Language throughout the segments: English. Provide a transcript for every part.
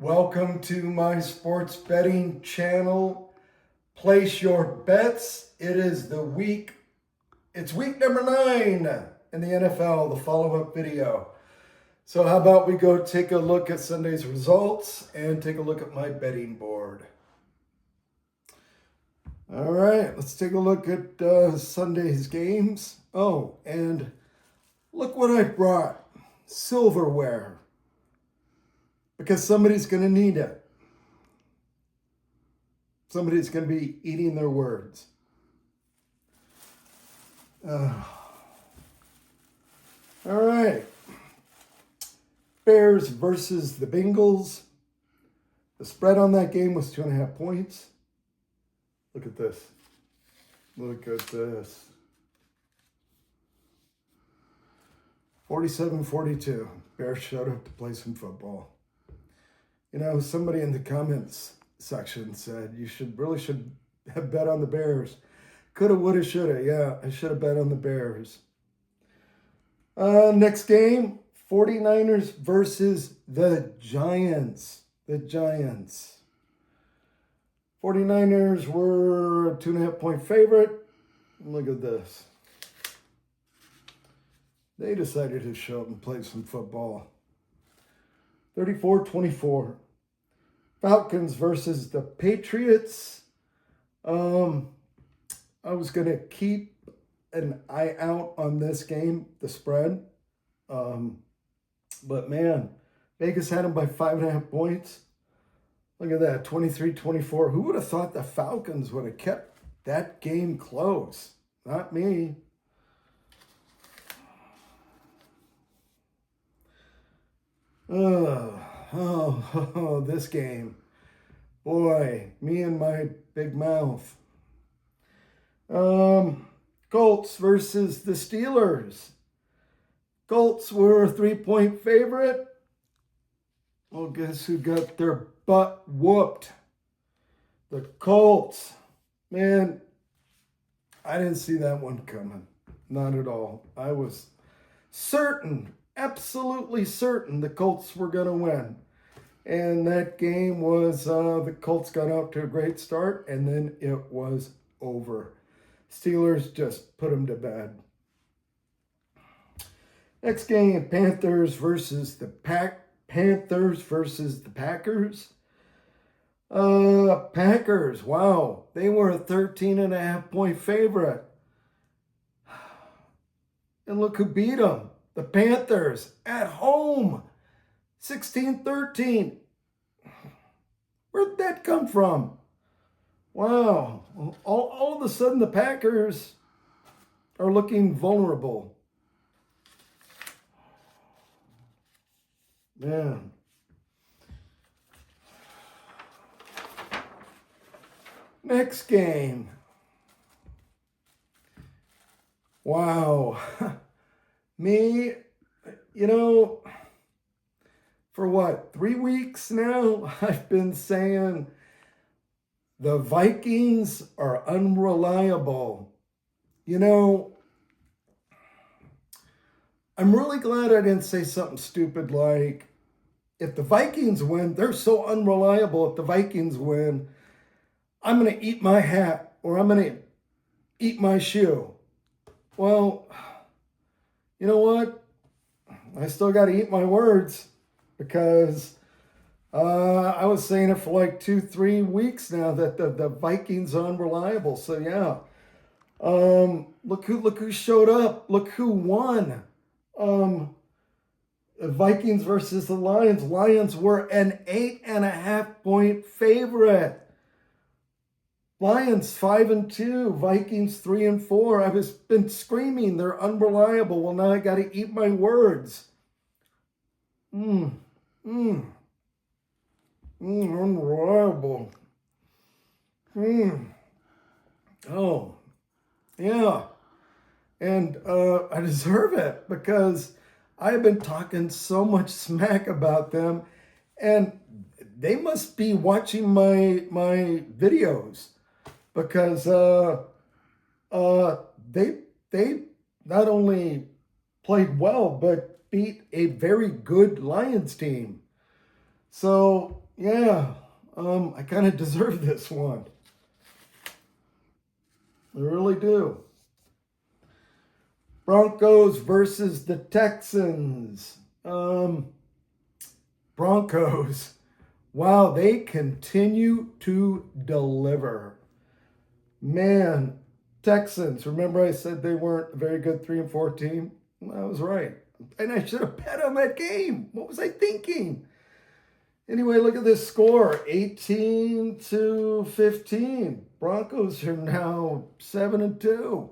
Welcome to my sports betting channel. Place your bets. It's week number 9 in the NFL, the follow-up video. So how about we go take a look at Sunday's results and take a look at my betting board. All right, let's take a look at Sunday's games. Oh, and look what I brought. Silverware. Because somebody's going to need it. Somebody's going to be eating their words. All right. Bears versus the Bengals. The spread on that game was 2.5 points. Look at this. Look at this. 47-42. Bears showed up to play some football. You know, somebody in the comments section said you should have bet on the Bears. Coulda, woulda, shoulda. Yeah, I should have bet on the Bears. Next game, 49ers versus the Giants. The Giants. 49ers were a 2.5 point favorite. Look at this. They decided to show up and play some football. 34-24. Falcons versus the Patriots. I was going to keep an eye out on this game, the spread. But man, Vegas had them by 5.5 points. Look at that, 23-24. Who would have thought the Falcons would have kept that game close? Not me. This game. Boy, me and my big mouth. Colts versus the Steelers. Colts were a 3-point favorite. Well, guess who got their butt whooped? The Colts. Man, I didn't see that one coming. Not at all. I was certain, absolutely certain the Colts were going to win. And that game was, the Colts got out to a great start, and then it was over. Steelers just put them to bed. Next game, Panthers versus the Packers. Packers, wow, they were a 13.5 point favorite. And look who beat them. The Panthers at home. 16-13. Where'd that come from? Wow. All of a sudden, the Packers are looking vulnerable. Man. Next game. Wow. Me, you know, for what, 3 weeks now, I've been saying the Vikings are unreliable. You know, I'm really glad I didn't say something stupid like, if the Vikings win, they're so unreliable. If the Vikings win, I'm going to eat my hat or I'm going to eat my shoe. Well, you know what? I still got to eat my words. Because I was saying it for like 2-3 weeks now that the Vikings are unreliable. So yeah, look who showed up. Look who won. The Vikings versus the Lions. Lions were an 8.5 point favorite. Lions 5-2, Vikings 3-4. I've been screaming they're unreliable. Well, now I got to eat my words. Unreliable. Oh, yeah. And I deserve it because I've been talking so much smack about them, and they must be watching my videos because they not only played well but beat a very good Lions team. So yeah, I kind of deserve this one. I really do. Broncos versus the Texans. Broncos. Wow, they continue to deliver. Man, Texans. Remember I said they weren't a very good 3-4 team? Well, I was right. And I should have bet on that game. What was I thinking? Anyway, look at this score, 18-15. Broncos are now 7-2.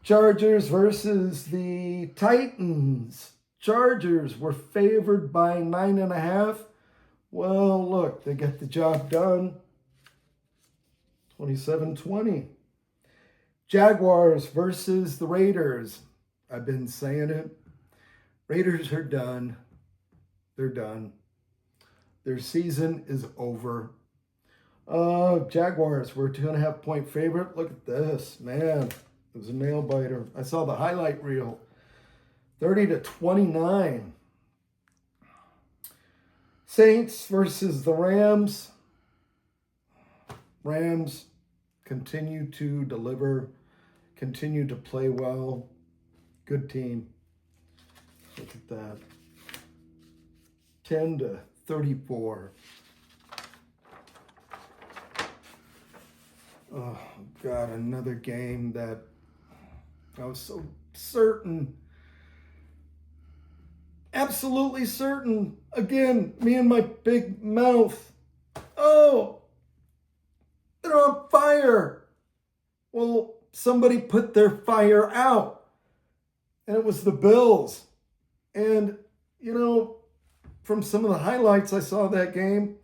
Chargers versus the Titans. Chargers were favored by 9.5. Well, look, they get the job done. 27-20. Jaguars versus the Raiders. I've been saying it. Raiders are done. They're done. Their season is over. Jaguars were a 2.5-point favorite. Look at this, man. It was a nail biter. I saw the highlight reel. 30-29. Saints versus the Rams. Rams continue to deliver, continue to play well. Good team. Look at that. 10-34. Oh, God, another game that I was so certain, absolutely certain. Again, me and my big mouth. Oh, they're on fire. Well, somebody put their fire out, and it was the Bills. And, you know, from some of the highlights I saw of that game,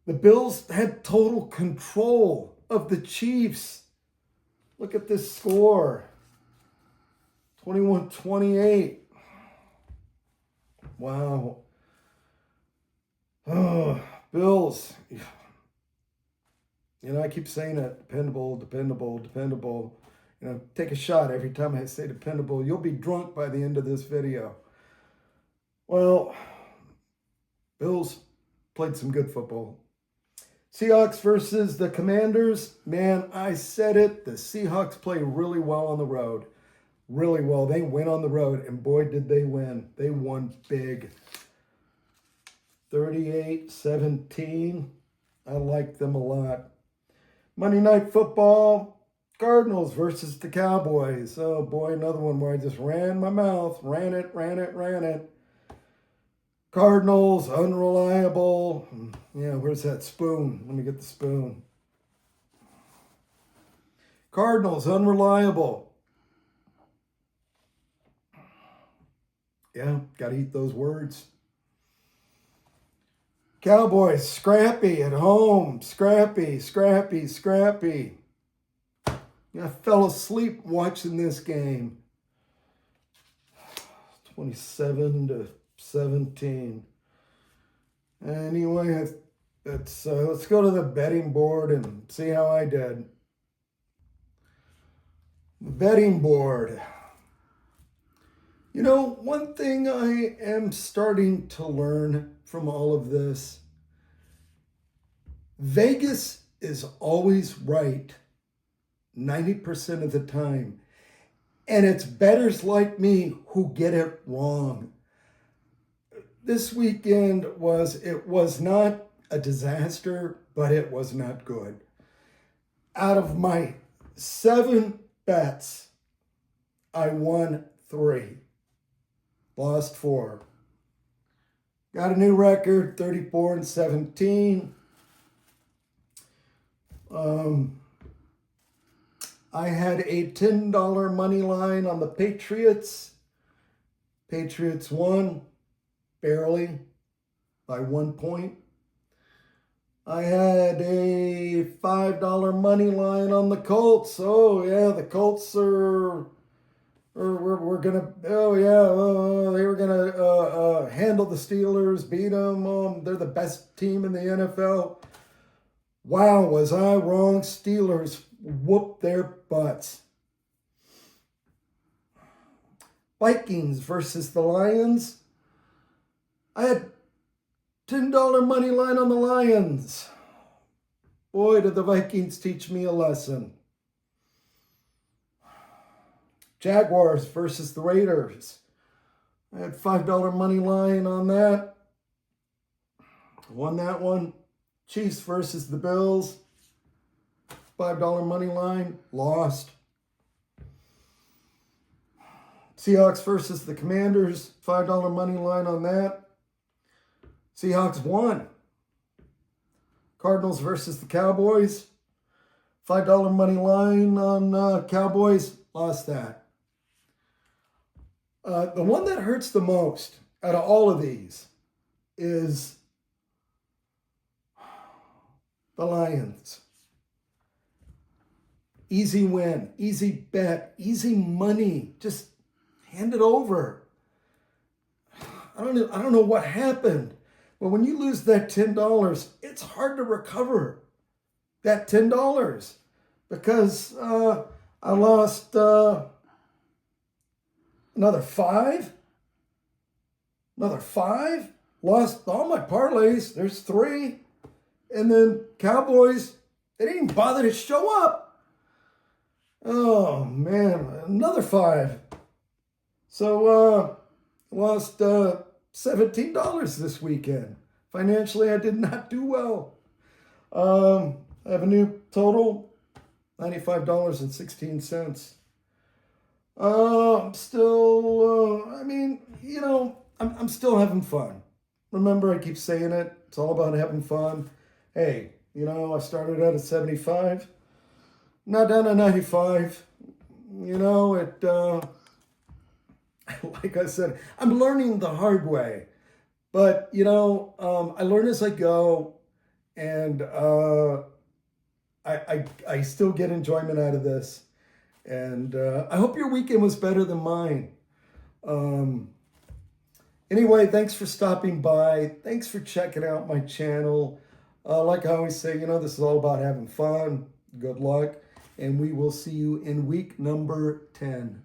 the Bills had total control of the Chiefs. Look at this score. 21-28. Wow. Oh, Bills. You know, I keep saying that. Dependable, dependable, dependable. You know, take a shot every time I say dependable. You'll be drunk by the end of this video. Well, Bills played some good football. Seahawks versus the Commanders. Man, I said it. The Seahawks play really well on the road. Really well. They win on the road, and boy, did they win. They won big. 38-17. I like them a lot. Monday Night Football. Cardinals versus the Cowboys. Oh, boy, another one where I just ran my mouth. Ran it. Cardinals, unreliable. Yeah, where's that spoon? Let me get the spoon. Cardinals, unreliable. Yeah, got to eat those words. Cowboys, scrappy at home. Scrappy. I fell asleep watching this game. 27-17. Anyway, let's go to the betting board and see how I did. The betting board. You know, one thing I am starting to learn from all of this, Vegas is always right 90% of the time. And it's bettors like me who get it wrong. This weekend was not a disaster, but it was not good. Out of my 7 bets, I won 3. Lost 4. Got a new record, 34-17. I had a $10 money line on the Patriots. Patriots won, barely, by 1 point. I had a $5 money line on the Colts. Oh, yeah, the Colts we're gonna, they were gonna handle the Steelers, beat them. They're the best team in the NFL. Wow, was I wrong? Steelers whooped their butts. Vikings versus the Lions. I had $10 money line on the Lions. Boy, did the Vikings teach me a lesson. Jaguars versus the Raiders. I had $5 money line on that. Won that one. Chiefs versus the Bills. $5 money line. Lost. Seahawks versus the Commanders. $5 money line on that. Seahawks won. Cardinals versus the Cowboys. $5 money line on Cowboys. Lost that. The one that hurts the most out of all of these is the Lions. Easy win, easy bet, easy money. Just hand it over. I don't know what happened, but when you lose that $10, it's hard to recover that $10 because I lost another five. Lost all my parlays. There's 3. And then Cowboys, they didn't even bother to show up. Oh, man, another 5. So, lost $17 this weekend. Financially, I did not do well. I have a new total, $95.16. I'm still, I'm still having fun. Remember, I keep saying it. It's all about having fun. Hey, I started out at 75. Now down to 95. Like I said, I'm learning the hard way. But, I learn as I go. And I still get enjoyment out of this. And I hope your weekend was better than mine. Anyway, thanks for stopping by. Thanks for checking out my channel. Like I always say, this is all about having fun. Good luck. And we will see you in week number 10.